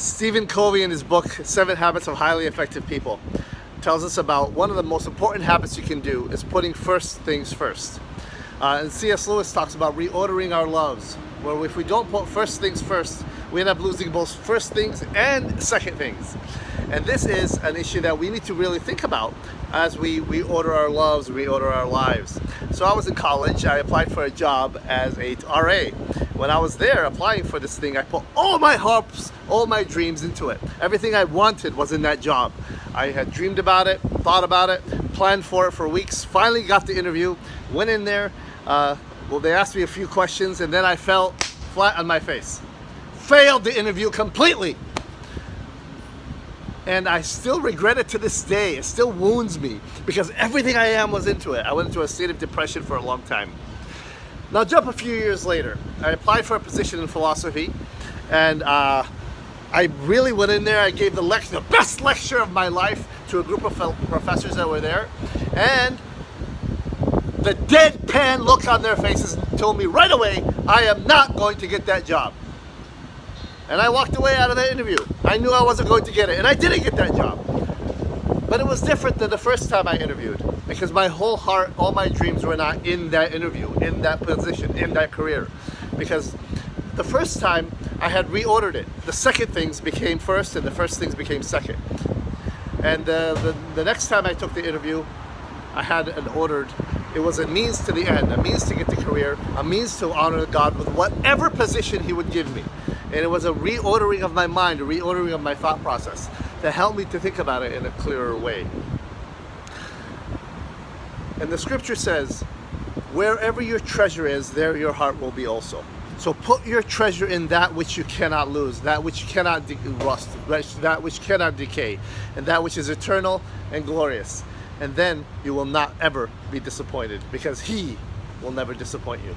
Stephen Covey, in his book, 7 Habits of Highly Effective People, tells us about one of the most important habits you can do is putting first things first. And C.S. Lewis talks about reordering our loves, where if we don't put first things first, we end up losing both first things and second things. And this is an issue that we need to really think about as we reorder our loves, reorder our lives. So I was in college, I applied for a job as a RA. When I was there applying for this thing, I put all my hopes, all my dreams into it. Everything I wanted was in that job. I had dreamed about it, thought about it, planned for it for weeks, finally got the interview, went in there. They asked me a few questions and then I fell flat on my face. Failed the interview completely. And I still regret it to this day. It still wounds me because everything I am was into it. I went into a state of depression for a long time. Now jump a few years later. I applied for a position in philosophy and I really went in there. I gave the best lecture of my life to a group of professors that were there. And the deadpan look on their faces told me right away, I am not going to get that job. And I walked away out of that interview. I knew I wasn't going to get it, and I didn't get that job. But it was different than the first time I interviewed, because my whole heart, all my dreams were not in that interview, in that position, in that career. Because the first time I had reordered it. The second things became first, and the first things became second. And the next time I took the interview, I had an ordered. It was a means to the end, a means to get the career, a means to honor God with whatever position He would give me. And it was a reordering of my mind, a reordering of my thought process that helped me to think about it in a clearer way. And the scripture says, wherever your treasure is, there your heart will be also. So put your treasure in that which you cannot lose, that which cannot rust, that which cannot decay, and that which is eternal and glorious. And then you will not ever be disappointed because He will never disappoint you.